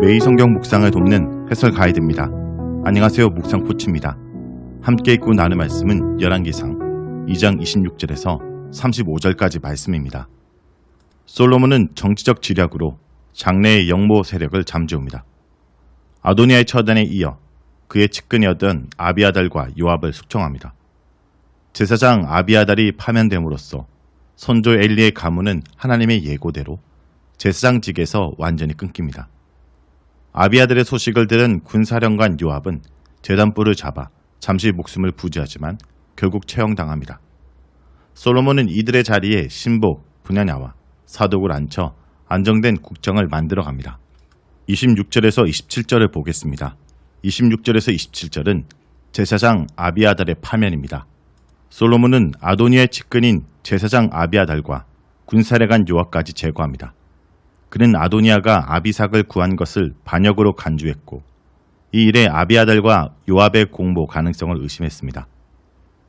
매일 성경 묵상을 돕는 해설 가이드입니다. 안녕하세요. 묵상 코치입니다. 함께 읽고 나눌 말씀은 열왕기상 2장 26절에서 35절까지 말씀입니다. 솔로몬은 정치적 지략으로 장래의 영모 세력을 잠재웁니다. 아도니아의 처단에 이어 그의 측근이었던 아비아달과 요압을 숙청합니다. 제사장 아비아달이 파면됨으로써 선조 엘리의 가문은 하나님의 예고대로 제사장직에서 완전히 끊깁니다. 아비아달의 소식을 들은 군사령관 요압은 제단불을 잡아 잠시 목숨을 부지하지만 결국 처형당합니다. 솔로몬은 이들의 자리에 신복, 분야냐와 사독을 앉혀 안정된 국정을 만들어갑니다. 26절에서 27절을 보겠습니다. 26절에서 27절은 제사장 아비아달의 파면입니다. 솔로몬은 아도니아의 측근인 제사장 아비아달과 군사령관 요압까지 제거합니다. 그는 아도니아가 아비삭을 구한 것을 반역으로 간주했고 이 일에 아비아달과 요압의 공모 가능성을 의심했습니다.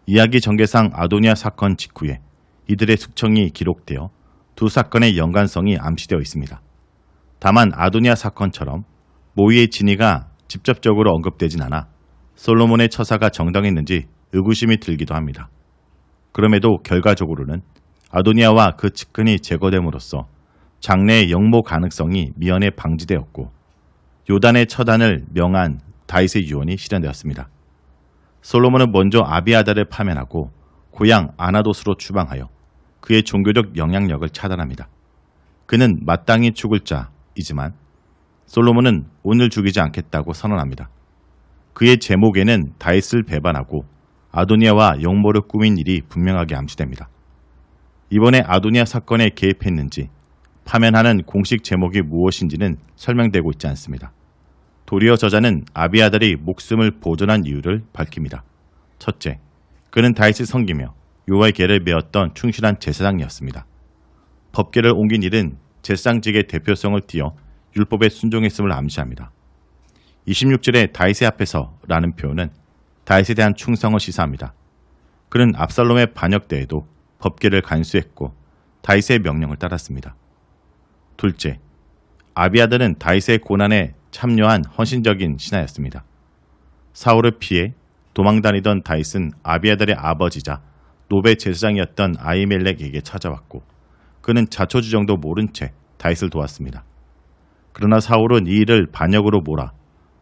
이야기 전개상 아도니아 사건 직후에 이들의 숙청이 기록되어 두 사건의 연관성이 암시되어 있습니다. 다만 아도니아 사건처럼 모의의 진위가 직접적으로 언급되진 않아 솔로몬의 처사가 정당했는지 의구심이 들기도 합니다. 그럼에도 결과적으로는 아도니아와 그 측근이 제거됨으로써 장래의 영모 가능성이 미연에 방지되었고 요단의 처단을 명한 다윗의 유언이 실현되었습니다. 솔로몬은 먼저 아비아달을 파면하고 고향 아나돗으로 추방하여 그의 종교적 영향력을 차단합니다. 그는 마땅히 죽을 자이지만 솔로몬은 오늘 죽이지 않겠다고 선언합니다. 그의 제목에는 다윗을 배반하고 아도니아와 영모를 꾸민 일이 분명하게 암시됩니다. 이번에 아도니아 사건에 개입했는지 파면하는 공식 제목이 무엇인지는 설명되고 있지 않습니다. 도리어 저자는 아비아달이 목숨을 보존한 이유를 밝힙니다. 첫째, 그는 다윗을 섬기며 여호와의 계를 메었던 충실한 제사장이었습니다. 법궤를 옮긴 일은 제사장직의 대표성을 띠어 율법에 순종했음을 암시합니다. 26절에 다윗의 앞에서 라는 표현은 다윗에 대한 충성을 시사합니다. 그는 압살롬의 반역 때에도 법궤를 간수했고 다윗의 명령을 따랐습니다. 둘째, 아비아달은 다윗의 고난에 참여한 헌신적인 신하였습니다. 사울을 피해 도망다니던 다윗은 아비아달의 아버지자 노베 제사장이었던 아히멜렉에게 찾아왔고 그는 자초지정도 모른 채 다윗을 도왔습니다. 그러나 사울은 이 일을 반역으로 몰아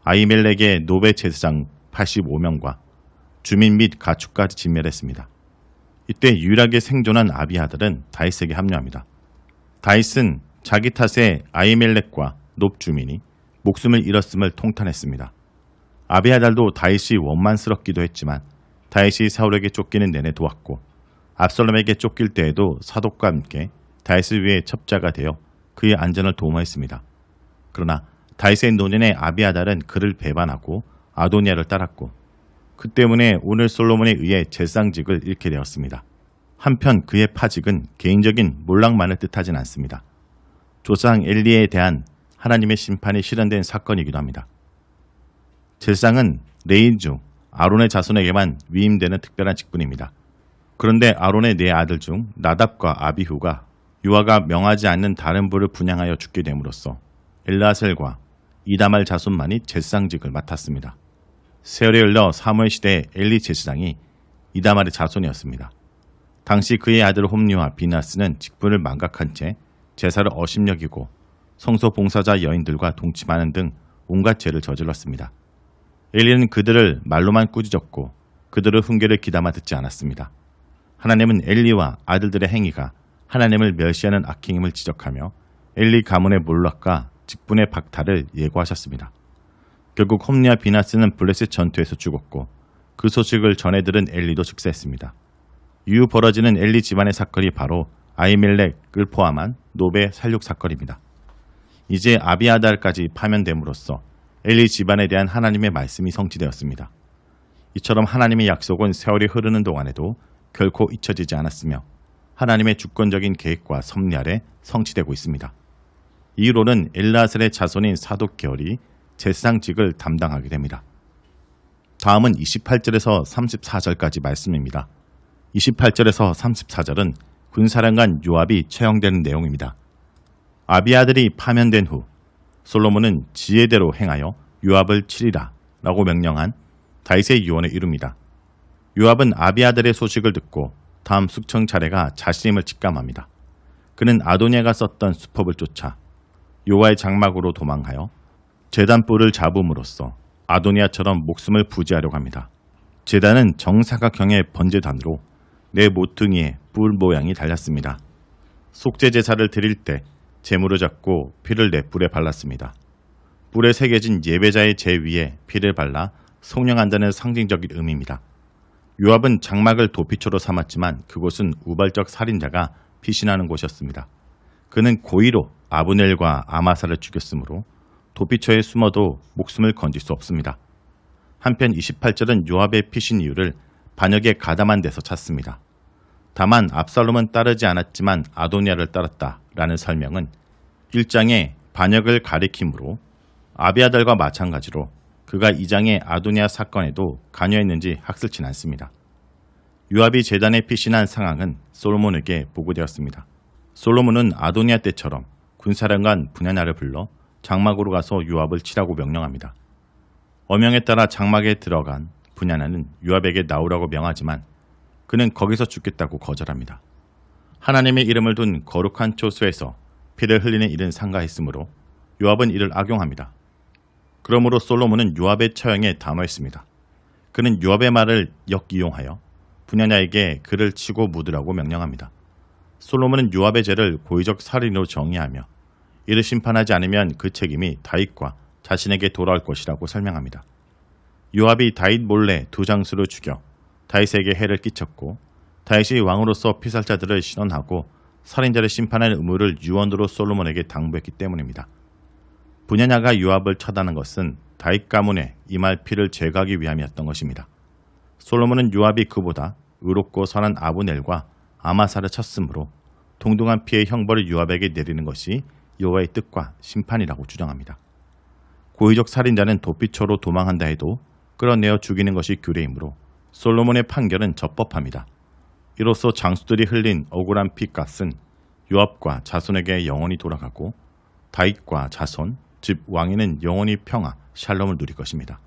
아히멜렉의 노베 제사장 85명과 주민 및 가축까지 진멸했습니다. 이때 유일하게 생존한 아비아달은 다윗에게 합류합니다. 다윗은 자기 탓에 아히멜렉과 높 주민이 목숨을 잃었음을 통탄했습니다. 아비아달도 다윗이 원만스럽기도 했지만 다윗이 사울에게 쫓기는 내내 도왔고 압살롬에게 쫓길 때에도 사독과 함께 다윗을 위해 첩자가 되어 그의 안전을 도모했습니다. 그러나 다윗의 노년의 아비아달은 그를 배반하고 아도니아를 따랐고 그 때문에 오늘 솔로몬에 의해 제사장직을 잃게 되었습니다. 한편 그의 파직은 개인적인 몰락만을 뜻하진 않습니다. 조상 엘리에 대한 하나님의 심판이 실현된 사건이기도 합니다. 제사장은 레위 중 아론의 자손에게만 위임되는 특별한 직분입니다. 그런데 아론의 네 아들 중 나답과 아비후가 유아가 명하지 않는 다른 부를 분양하여 죽게 됨으로써 엘르아셀과 이다말 자손만이 제사장직을 맡았습니다. 세월이 흘러 사무엘 시대에 엘리 제사장이 이다말의 자손이었습니다. 당시 그의 아들 홈리와 비나스는 직분을 망각한 채 제사를 어심여기고 성소 봉사자 여인들과 동침하는 등 온갖 죄를 저질렀습니다. 엘리는 그들을 말로만 꾸짖었고 그들의 훈계를 귀담아 듣지 않았습니다. 하나님은 엘리와 아들들의 행위가 하나님을 멸시하는 악행임을 지적하며 엘리 가문의 몰락과 직분의 박탈을 예고하셨습니다. 결국 홈리와 비나스는 블레셋 전투에서 죽었고 그 소식을 전해 들은 엘리도 즉사했습니다. 이후 벌어지는 엘리 집안의 사건이 바로 아히멜렉을 포함한 노베 살육 사건입니다. 이제 아비아달까지 파면됨으로써 엘리 집안에 대한 하나님의 말씀이 성취되었습니다. 이처럼 하나님의 약속은 세월이 흐르는 동안에도 결코 잊혀지지 않았으며 하나님의 주권적인 계획과 섭리 아래 성취되고 있습니다. 이후로는 엘르아셀의 자손인 사독 계열이 제사장직을 담당하게 됩니다. 다음은 28절에서 34절까지 말씀입니다. 28절에서 34절은 군사령관 요압이 처형되는 내용입니다. 아비아들이 파면된 후 솔로몬은 지혜대로 행하여 요압을 치리라 라고 명령한 다윗의 유언을 이룹니다. 요압은 아비아들의 소식을 듣고 다음 숙청 차례가 자신임을 직감합니다. 그는 아도니아가 썼던 수법을 쫓아 요아의 장막으로 도망하여 제단뿔을 잡음으로써 아도니아처럼 목숨을 부지하려고 합니다. 제단은 정사각형의 번제단으로 내 모퉁이에 뿔 모양이 달렸습니다. 속죄 제사를 드릴 때 제물을 잡고 피를 내 뿔에 발랐습니다. 뿔에 새겨진 예배자의 제 위에 피를 발라 속량한다는 상징적인 의미입니다. 요압은 장막을 도피처로 삼았지만 그곳은 우발적 살인자가 피신하는 곳이었습니다. 그는 고의로 아브넬과 아마사를 죽였으므로 도피처에 숨어도 목숨을 건질 수 없습니다. 한편 28절은 요압의 피신 이유를 반역에 가담한 데서 찾습니다. 다만 압살롬은 따르지 않았지만 아도니아를 따랐다라는 설명은 1장의 반역을 가리킴으로 아비아달과 마찬가지로 그가 2장의 아도니아 사건에도 관여했는지 학슬치 않습니다. 요압이 제단에 피신한 상황은 솔로몬에게 보고되었습니다. 솔로몬은 아도니아 때처럼 군사령관 분야나를 불러 장막으로 가서 요압을 치라고 명령합니다. 어명에 따라 장막에 들어간 분야나는 요압에게 나오라고 명하지만 그는 거기서 죽겠다고 거절합니다. 하나님의 이름을 둔 거룩한 초소에서 피를 흘리는 일은 상가했으므로 요압은 이를 악용합니다. 그러므로 솔로몬은 요압의 처형에 단호했습니다. 그는 요압의 말을 역이용하여 분야나에게 그를 치고 묻으라고 명령합니다. 솔로몬은 요압의 죄를 고의적 살인으로 정의하며 이를 심판하지 않으면 그 책임이 다윗과 자신에게 돌아올 것이라고 설명합니다. 요압이 다윗 몰래 두 장수를 죽여 다윗에게 해를 끼쳤고 다윗이 왕으로서 피살자들을 신원하고 살인자를 심판할 의무를 유언으로 솔로몬에게 당부했기 때문입니다. 분야냐가 요압을 처단한 것은 다윗 가문에 임할 피를 제거하기 위함이었던 것입니다. 솔로몬은 요압이 그보다 의롭고 선한 아브넬과 아마사를 쳤으므로 동등한 피의 형벌을 요압에게 내리는 것이 여호와의 뜻과 심판이라고 주장합니다. 고의적 살인자는 도피처로 도망한다 해도 끌어내어 죽이는 것이 규례이므로 솔로몬의 판결은 적법합니다. 이로써 장수들이 흘린 억울한 피값은 요압과 자손에게 영원히 돌아가고 다윗과 자손, 즉 왕위는 영원히 평화, 샬롬을 누릴 것입니다.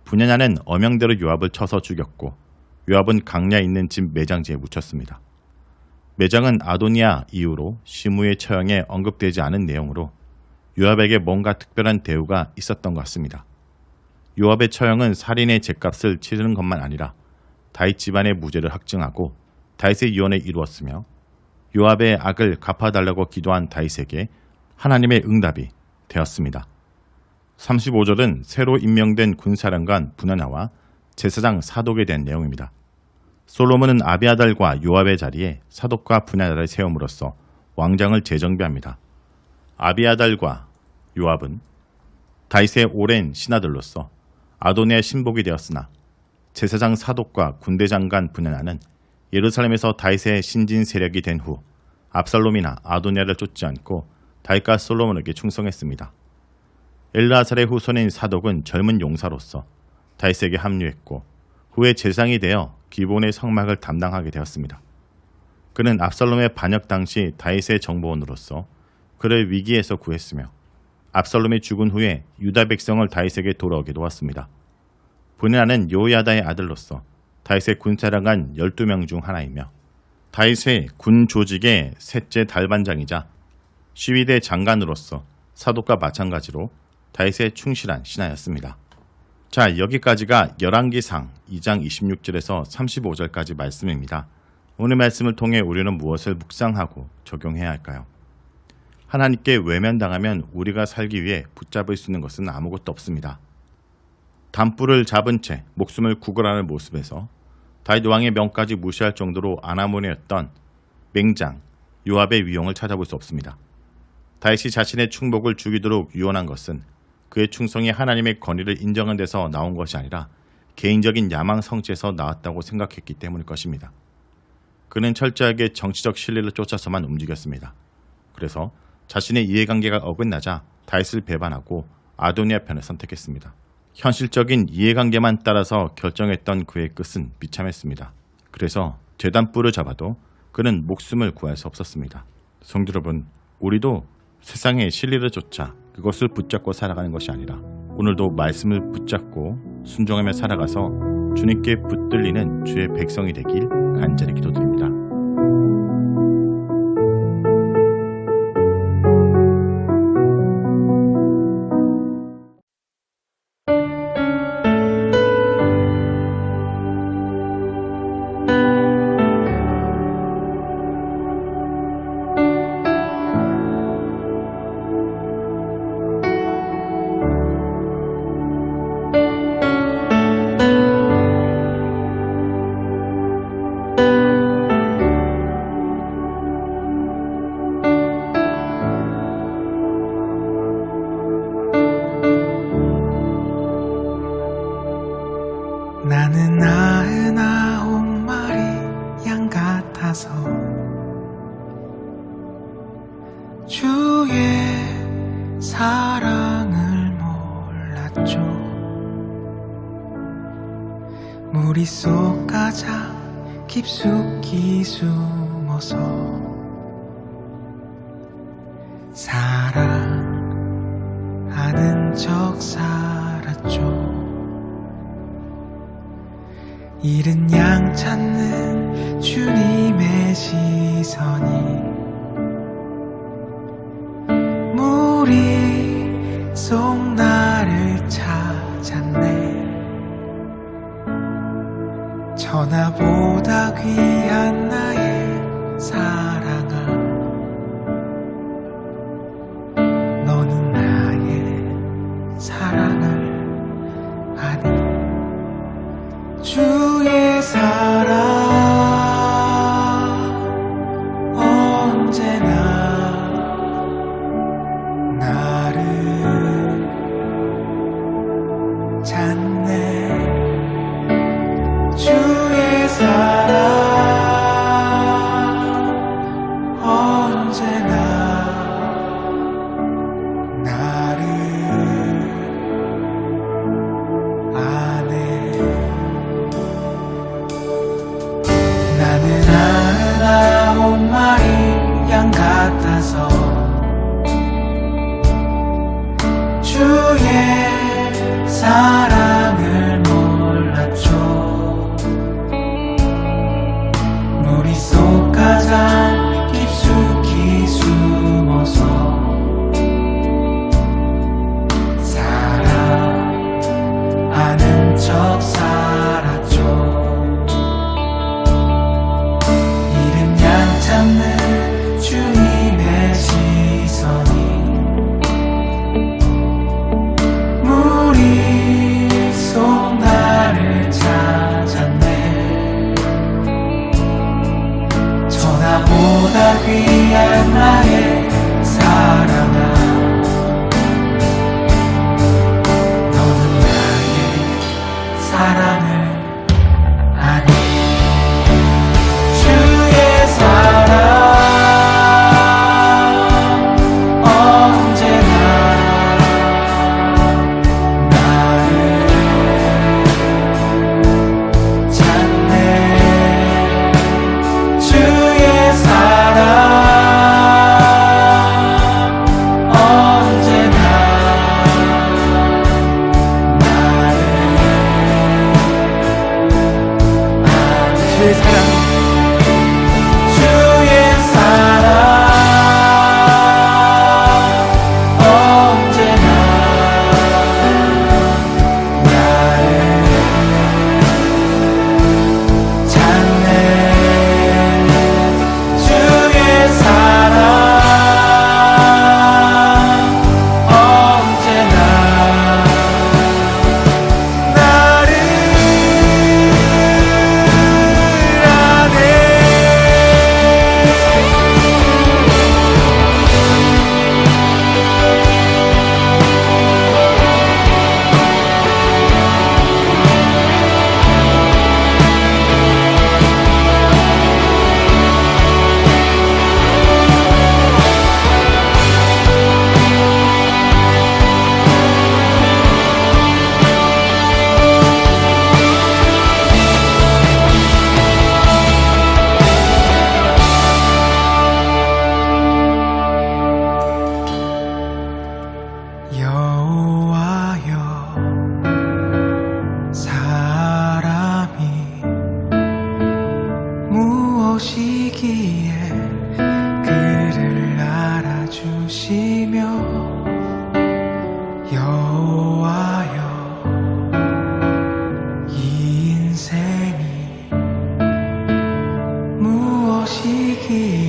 분야냐는 어명대로 요압을 쳐서 죽였고 요압은 강야에 있는 집 매장지에 묻혔습니다. 매장은 아도니아 이후로 시므의 처형에 언급되지 않은 내용으로 요압에게 뭔가 특별한 대우가 있었던 것 같습니다. 요압의 처형은 살인의 죗값을 치르는 것만 아니라 다윗 집안의 무죄를 확증하고 다윗의 유언을 이루었으며 요압의 악을 갚아달라고 기도한 다윗에게 하나님의 응답이 되었습니다. 35절은 새로 임명된 군사령관 분야냐와 제사장 사독에 대한 내용입니다. 솔로몬은 아비아달과 요압의 자리에 사독과 분야냐를 세움으로써 왕장을 재정비합니다. 아비아달과 요압은 다윗의 오랜 신하들로서 아도니아의 신복이 되었으나 제사장 사독과 군대장관 분야냐는 예루살렘에서 다윗의 신진 세력이 된 후 압살롬이나 아도니아를 쫓지 않고 다윗과 솔로몬에게 충성했습니다. 엘르아살의 후손인 사독은 젊은 용사로서 다윗에게 합류했고 후에 제사장이 되어 기본의 성막을 담당하게 되었습니다. 그는 압살롬의 반역 당시 다윗의 정보원으로서 그를 위기에서 구했으며 압살롬이 죽은 후에 유다 백성을 다윗에게 돌아오게 도왔습니다. 분야냐는 요야다의 아들로서 다윗의 군사령관 12명 중 하나이며 다윗의 군 조직의 셋째 달반장이자 시위대 장관으로서 사독과 마찬가지로 다윗의 충실한 신하였습니다. 자, 여기까지가 열왕기상 2장 26절에서 35절까지 말씀입니다. 오늘 말씀을 통해 우리는 무엇을 묵상하고 적용해야 할까요? 하나님께 외면당하면 우리가 살기 위해 붙잡을 수 있는 것은 아무것도 없습니다. 단뿔을 잡은 채 목숨을 구걸하는 모습에서 다윗 왕의 명까지 무시할 정도로 아나몬이었던 맹장 요압의 위용을 찾아볼 수 없습니다. 다윗이 자신의 충복을 죽이도록 유언한 것은 그의 충성이 하나님의 권위를 인정한 데서 나온 것이 아니라 개인적인 야망 성취에서 나왔다고 생각했기 때문일 것입니다. 그는 철저하게 정치적 신뢰를 쫓아서만 움직였습니다. 그래서 자신의 이해관계가 어긋나자 다윗을 배반하고 아도니아 편을 선택했습니다. 현실적인 이해관계만 따라서 결정했던 그의 끝은 비참했습니다. 그래서 제단뿔을 잡아도 그는 목숨을 구할 수 없었습니다. 성도 여러분, 우리도 세상의 진리를 쫓아 그것을 붙잡고 살아가는 것이 아니라 오늘도 말씀을 붙잡고 순종하며 살아가서 주님께 붙들리는 주의 백성이 되길 간절히 기도드립니다. 나는 99마리 양 같아서 주의 사랑을 몰랐죠. 무리 속 가장 깊숙이 숨어서 사랑하는 척 살았죠. 잃은 양 찾는 주님의 시선이 무리 속 나를 찾았네. 천하보다 귀한 나의 사랑아, 너는 나의 사랑을 아니. 주의 사랑 언제나 나를 찾네. 주의 사랑 언제나 나를 아네. 나는 99마리 양 같아서 주의 사랑을 몰랐죠. 무리 속 가장 깊숙이 숨어서 사랑하는 척 살았죠. 찾는 주님의 시선이 무리 속 나를 찾았네. 천하보다 귀한 나의 사랑아, 너는 나의 사랑을 아니. 사랑 언제나 나를 찾네. 주의 사랑 무엇이기에 그를 알아주시며 여호와여 이 인생이 무엇이기에